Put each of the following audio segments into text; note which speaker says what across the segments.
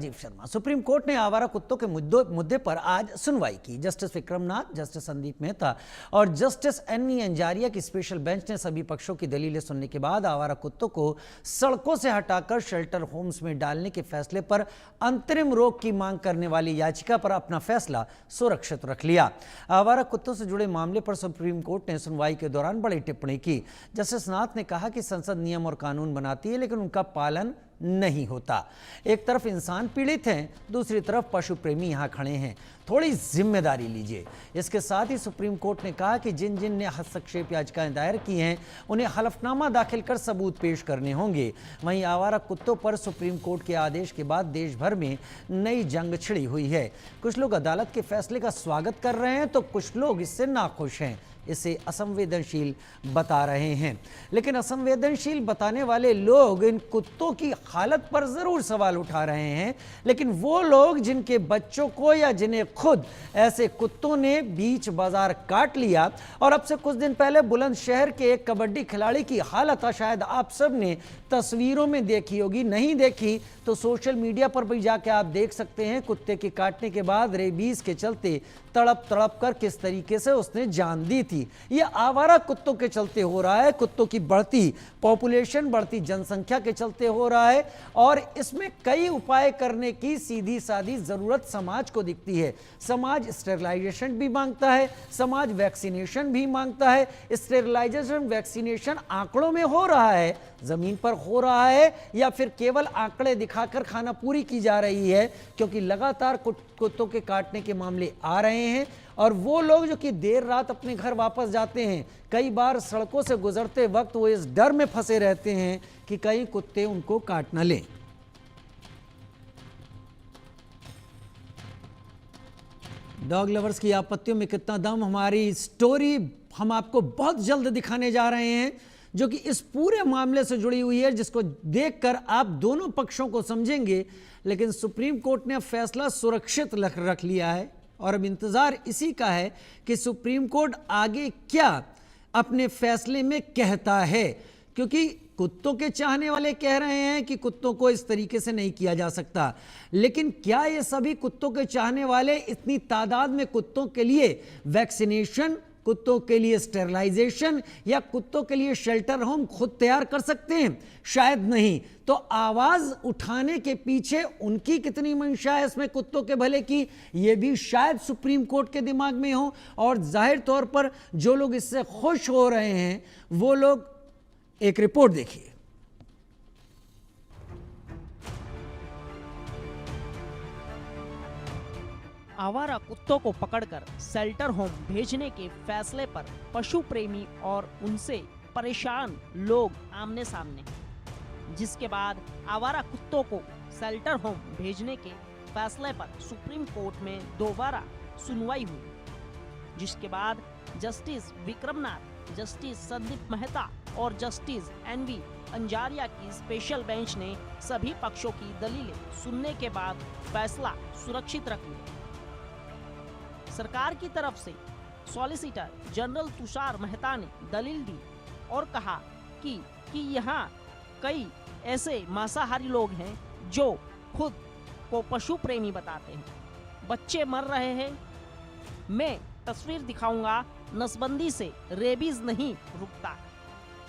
Speaker 1: Rajiv Sharma. Supreme court ने आवारा कुत्तों के मुद्दे पर आज सुनवाई की। जस्टिस विक्रमनाथ, जस्टिस संदीप मेहता और जस्टिस एन अंजारिया की स्पेशल बेंच ने सभी पक्षों की दलीलें सुनने के बाद आवारा कुत्तों को सड़कों से हटाकर शेल्टर होम्स में डालने के फैसले पर अंतरिम रोक की मांग करने वाली याचिका पर अपना फैसला सुरक्षित रख लिया। आवारा कुत्तों से जुड़े मामले पर सुप्रीम कोर्ट ने सुनवाई के दौरान बड़ी टिप्पणी की। जस्टिस नाथ ने कहा कि संसद नियम और कानून बनाती है, लेकिन उनका पालन नहीं होता। एक तरफ इंसान पीड़ित हैं, दूसरी तरफ पशु प्रेमी यहां खड़े हैं, थोड़ी जिम्मेदारी लीजिए। इसके साथ ही सुप्रीम कोर्ट ने कहा कि जिन जिन ने हस्तक्षेप याचिकाएं दायर की हैं उन्हें हलफनामा दाखिल कर सबूत पेश करने होंगे। वहीं आवारा कुत्तों पर सुप्रीम कोर्ट के आदेश के बाद देश भर में नई जंग छिड़ी हुई है। कुछ लोग अदालत के फैसले का स्वागत कर रहे हैं तो कुछ लोग इससे नाखुश हैं, इसे असंवेदनशील बता रहे हैं। लेकिन असंवेदनशील बताने वाले लोग इन कुत्तों की हालत पर जरूर सवाल उठा रहे हैं, लेकिन वो लोग जिनके बच्चों को या जिन्हें खुद ऐसे कुत्तों ने बीच बाजार काट लिया, और अब से कुछ दिन पहले बुलंदशहर के एक कबड्डी खिलाड़ी की हालत शायद आप सब ने तस्वीरों में देखी होगी, नहीं देखी तो सोशल मीडिया पर भी जाके आप देख सकते हैं। कुत्ते के काटने के बाद रेबीज के चलते तड़प तड़प कर किस तरीके से उसने जान दी थी। यह आवारा कुत्तों के चलते हो रहा है, कुत्तों की बढ़ती पॉपुलेशन, बढ़ती जनसंख्या के चलते हो रहा है, और इसमें कई उपाय करने की सीधी सादी जरूरत समाज को दिखती है। समाज स्टेरिलाइजेशन भी मांगता है, समाज वैक्सीनेशन भी मांगता है। स्टेरिलाइजेशन, वैक्सीनेशन आंकड़ों में हो रहा है, जमीन पर हो रहा है, या फिर केवल आंकड़े दिखाकर खाना पूरी की जा रही है? क्योंकि लगातार कुत्तों के काटने के मामले आ रहे हैं, और वो लोग जो कि देर रात अपने घर वापस जाते हैं, कई बार सड़कों से गुजरते वक्त वो इस डर में फंसे रहते हैं कि कहीं कुत्ते उनको काट न लें। डॉग लवर्स की आपत्तियों में कितना दम, हमारी स्टोरी हम आपको बहुत जल्द दिखाने जा रहे हैं, जो कि इस पूरे मामले से जुड़ी हुई है, जिसको देखकर आप दोनों पक्षों को समझेंगे। लेकिन सुप्रीम कोर्ट ने फैसला सुरक्षित रख लिया है, और अब इंतजार इसी का है कि सुप्रीम कोर्ट आगे क्या अपने फैसले में कहता है। क्योंकि कुत्तों के चाहने वाले कह रहे हैं कि कुत्तों को इस तरीके से नहीं किया जा सकता, लेकिन क्या ये सभी कुत्तों के चाहने वाले इतनी तादाद में कुत्तों के लिए वैक्सीनेशन, कुत्तों के लिए स्टेरिलाइजेशन या कुत्तों के लिए शेल्टर होम खुद तैयार कर सकते हैं? शायद नहीं। तो आवाज उठाने के पीछे उनकी कितनी मंशा है इसमें कुत्तों के भले की, यह भी शायद सुप्रीम कोर्ट के दिमाग में हो। और जाहिर तौर पर जो लोग इससे खुश हो रहे हैं वो लोग, एक रिपोर्ट देखिए।
Speaker 2: आवारा कुत्तों को पकड़कर शेल्टर होम भेजने के फैसले पर पशु प्रेमी और उनसे परेशान लोग आमने सामने हैं, जिसके बाद आवारा कुत्तों को शेल्टर होम भेजने के फैसले पर सुप्रीम कोर्ट में दोबारा सुनवाई हुई, जिसके बाद जस्टिस विक्रमनाथ, जस्टिस संदीप मेहता और जस्टिस एन अंजारिया की स्पेशल बेंच ने सभी पक्षों की दलीलें सुनने के बाद फैसला सुरक्षित रख लिया। सरकार की तरफ से सॉलिसिटर जनरल तुषार मेहता ने दलील दी और कहा कि यहाँ कई ऐसे मांसाहारी लोग हैं जो खुद को पशु प्रेमी बताते हैं। बच्चे मर रहे हैं, मैं तस्वीर दिखाऊंगा, नसबंदी से रेबीज नहीं रुकता।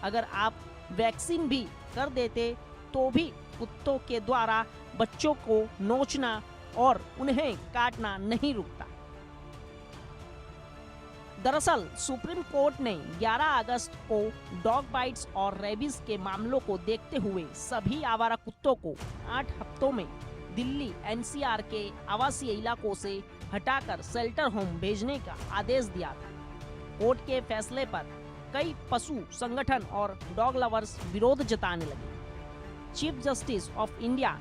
Speaker 2: अगर आप वैक्सीन भी कर देते तो भी कुत्तों के द्वारा बच्चों को नोचना और उन्हें काटना नहीं रुकता। दरअसल सुप्रीम कोर्ट ने 11 अगस्त को डॉग बाइट्स और रेबीज के मामलों को देखते हुए सभी आवारा कुत्तों को 8 हफ्तों में दिल्ली एनसीआर के आवासीय इलाकों से हटाकर शेल्टर होम भेजने का आदेश दिया था। कोर्ट के फैसले पर कई पशु संगठन और डॉग लवर्स विरोध जताने लगे। Chief justice of India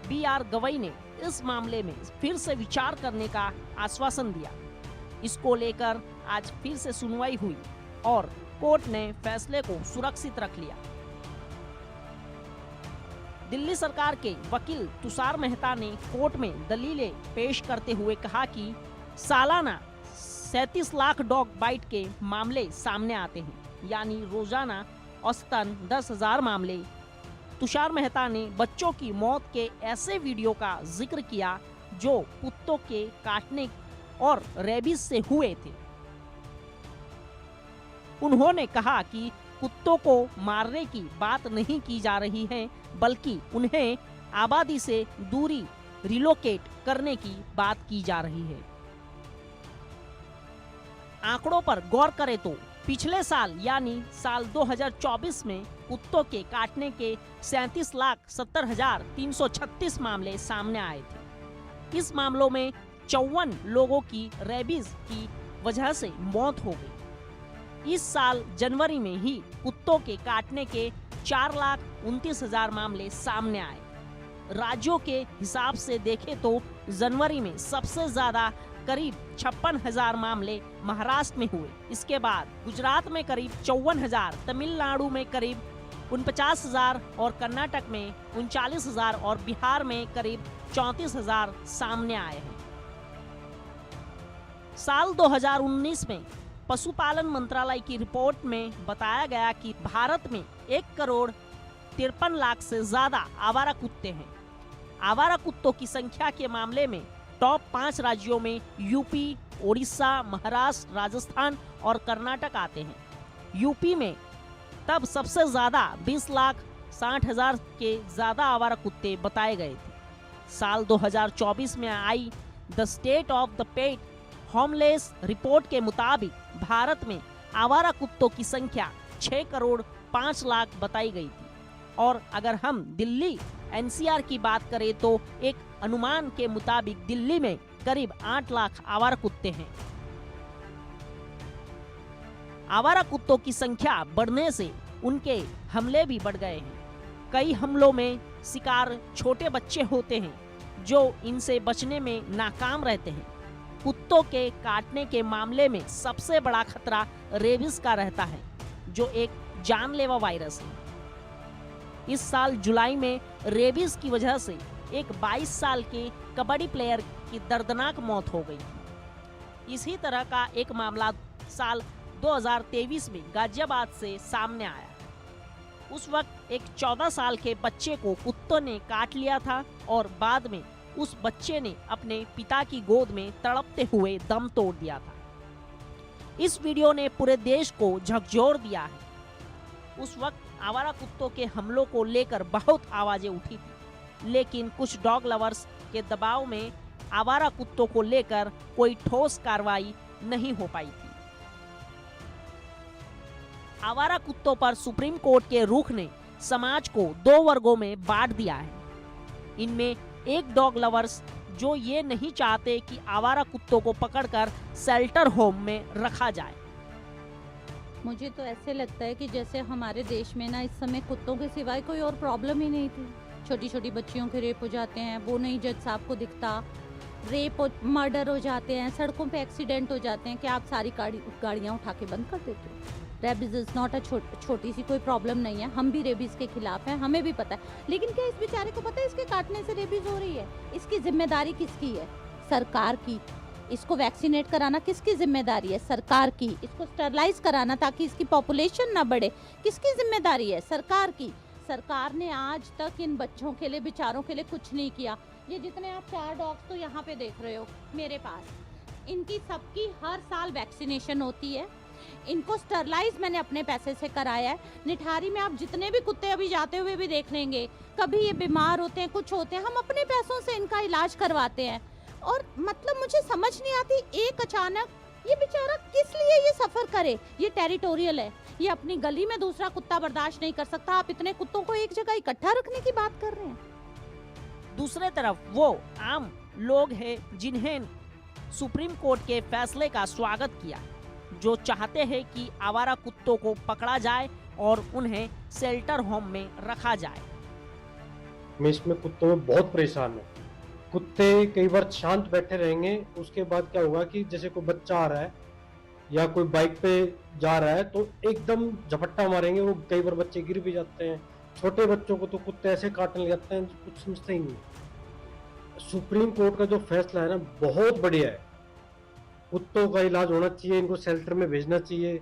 Speaker 2: BR Gavai ने इस मामले में फिर से विचार करने का आश्वासन दिया। इसको लेकर आज फिर से सुनवाई हुई और कोर्ट ने फैसले को सुरक्षित रख लिया। दिल्ली सरकार के वकील तुषार मेहता ने कोर्ट में दलीलें पेश करते हुए कहा कि सालाना 37 लाख डॉग बाइट के मामले सामने आते हैं, यानी रोजाना औसतन 10,000 मामले तुषार मेहता ने बच्चों की मौत के ऐसे वीडियो का जिक्र किया जो कुत्तों के काटने और रेबीज से हुए थे। उन्होंने कहा कि कुत्तों को मारने की बात नहीं की जा रही है, बल्कि उन्हें आबादी से दूरी रिलोकेट करने की बात की जा रही है। आंकड़ों पर गौर करें तो पिछले साल यानी साल 2024 में कुत्तों के काटने के 37,70,336 मामले सामने आए थे। इस मामलों में 54 लोगों की रेबीज की वजह से मौत हो गई। इस साल जनवरी में ही कुत्तों के काटने के 4,29,000 मामले सामने आए। राज्यों के हिसाब से देखें तो जनवरी में सबसे ज्यादा करीब 56,000 मामले महाराष्ट्र में हुए। इसके बाद गुजरात में करीब 54,000, तमिलनाडु में करीब 49,000 और कर्नाटक में 39,000 और बिहार में करीब 34,000 सामने आए हैं। साल 2019 में पशुपालन मंत्रालय की रिपोर्ट में बताया गया कि भारत में 1,53,00,000 से ज्यादा आवारा कुत्ते हैं। आवारा कुत्तों की संख्या के मामले में टॉप 5 राज्यों में यूपी, ओडिशा, महाराष्ट्र, राजस्थान और कर्नाटक आते हैं। यूपी में तब सबसे ज्यादा 20,60,000 के ज्यादा आवारा कुत्ते बताए गए थे। साल 2024 में आई the state of the pet homeless report के मुताबिक भारत में आवारा कुत्तों की संख्या 6,05,00,000 बताई गई थी। और अगर हम दिल्ली एनसीआर की बात करें तो एक अनुमान के मुताबिक दिल्ली में करीब 8 लाख आवारा कुत्ते हैं। आवारा कुत्तों की संख्या बढ़ने से उनके हमले भी बढ़ गए हैं। कई हमलों में शिकार छोटे बच्चे होते हैं जो इनसे बचने में नाकाम रहते हैं। कुत्तों के काटने के मामले में सबसे बड़ा खतरा रेबीज का रहता है, जो एक जानलेवा वायरस है। इस साल जुलाई में रेबीज की वजह से एक 22 साल के कबड्डी प्लेयर की दर्दनाक मौत हो गई। इसी तरह का एक मामला साल 2023 में गाजियाबाद से सामने आया। उस वक्त एक 14 साल के बच्चे को कुत्तों ने काट लिया था और बाद में उस बच्चे ने अपने पिता की गोद में तड़पते हुए दम तोड़ दिया था। इस वीडियो ने पूरे देश को झकझोर दिया है। उस वक्त आवारा कुत्तों के हमलों को लेकर बहुत आवाजें उठी थी, लेकिन कुछ डॉग लवर्स के दबाव में आवारा कुत्तों को लेकर कोई ठोस कार्रवाई नहीं हो पाई थी। आवारा कुत्तों पर सुप्रीम कोर्ट के रुख ने समाज को 2 वर्गों में बांट दिया है। इनमें एक डॉग लवर्स जो ये नहीं चाहते कि आवारा कुत्तों को पकड़कर शेल्टर होम में रखा जाए।
Speaker 3: मुझे तो ऐसे लगता है कि जैसे हमारे देश में ना इस समय कुत्तों के सिवाय कोई और प्रॉब्लम ही नहीं थी। छोटी छोटी बच्चियों के रेप हो जाते हैं, वो नहीं जज साहब को दिखता। रेप और मर्डर हो जाते हैं, सड़कों पे एक्सीडेंट हो जाते हैं कि आप सारी गाड़ियाँ उठा के बंद कर देते हो। रेबीज इज़ नॉट अ छोटी सी कोई प्रॉब्लम नहीं है। हम भी रेबीज के खिलाफ हैं, हमें भी पता है। लेकिन क्या इस बेचारे को पता है इसके काटने से रेबीज हो रही है? इसकी जिम्मेदारी किसकी है? सरकार की। इसको वैक्सीनेट कराना किसकी जिम्मेदारी है? सरकार की। इसको स्टरलाइज कराना ताकि इसकी पॉपुलेशन ना बढ़े, किसकी जिम्मेदारी है? सरकार की। सरकार ने आज तक इन बच्चों के लिए, बेचारों के लिए कुछ नहीं किया। ये जितने आप 4 डॉग्स तो यहाँ पे देख रहे हो मेरे पास, इनकी सबकी हर साल वैक्सीनेशन होती है। इनको स्टरलाइज मैंने अपने पैसे से कराया है। निठारी में आप जितने भी कुत्ते अभी जाते हुए भी देख लेंगे, कभी ये बीमार होते हैं, कुछ होते हैं, हम अपने पैसों से इनका इलाज करवाते हैं। और मतलब मुझे समझ नहीं आती, एक अचानक ये बेचारा किस लिए ये सफर करे। ये टेरिटोरियल है, ये अपनी गली में दूसरा कुत्ता बर्दाश्त नहीं कर सकता। आप इतने कुत्तों को एक जगह इकट्ठा रखने की बात कर रहे हैं।
Speaker 2: दूसरे तरफ वो आम लोग हैं जिन्हें सुप्रीम कोर्ट के फैसले का स्वागत किया, जो चाहते हैं कि आवारा कुत्तों को पकड़ा जाए और उन्हें शेल्टर होम में रखा जाए।
Speaker 4: मैं इसमें कुत्तों में बहुत परेशान हूँ। कुत्ते कई बार शांत बैठे रहेंगे, उसके बाद क्या होगा कि जैसे कोई बच्चा आ रहा है या कोई बाइक पे जा रहा है तो एकदम झपट्टा मारेंगे। वो कई बार बच्चे गिर भी जाते हैं। छोटे बच्चों को तो कुत्ते ऐसे काटने लग जाते हैं, कुछ समझते ही नहीं। सुप्रीम कोर्ट का जो फैसला है ना, बहुत बढ़िया है। कुत्तों का इलाज होना चाहिए, इनको शेल्टर में भेजना चाहिए।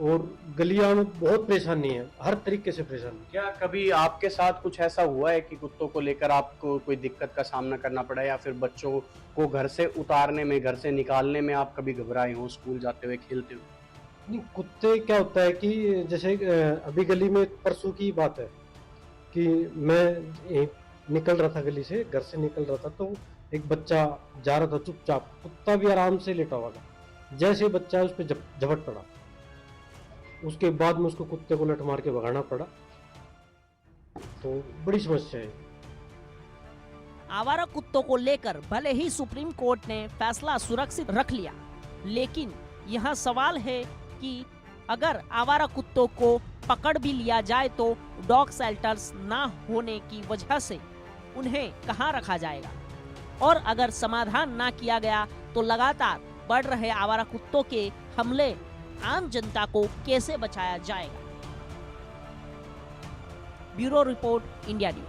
Speaker 4: और गलियां में बहुत परेशानी है, हर तरीके से परेशानी।
Speaker 5: क्या कभी आपके साथ कुछ ऐसा हुआ है कि कुत्तों को लेकर आपको कोई दिक्कत का सामना करना पड़ा या फिर बच्चों को घर से उतारने में, घर से निकालने में आप कभी घबराए हो, स्कूल जाते हुए, खेलते हुए?
Speaker 4: नहीं, कुत्ते क्या होता है कि जैसे अभी गली में परसों की बात है कि मैं निकल रहा था गली से, घर से निकल रहा था, तो एक बच्चा जा रहा था चुपचाप, कुत्ता भी आराम से लेटा हुआ था, जैसे बच्चा उस पर झपट पड़ा, उसके बाद में उसको कुत्ते को लठ मार के भगाना पड़ा, तो बड़ी समस्या है।
Speaker 2: आवारा कुत्तों को लेकर भले ही सुप्रीम कोर्ट ने फैसला सुरक्षित रख लिया, लेकिन यहाँ सवाल है कि अगर आवारा कुत्तों को पकड़ भी लिया जाए तो डॉग शेल्टर्स ना होने की वजह से उन्हें कहाँ रखा जाएगा, और अगर समाधान ना किया गया तो लगातार बढ़ रहे आवारा कुत्तों के हमले आम जनता को कैसे बचाया जाएगा। Bureau report, India news.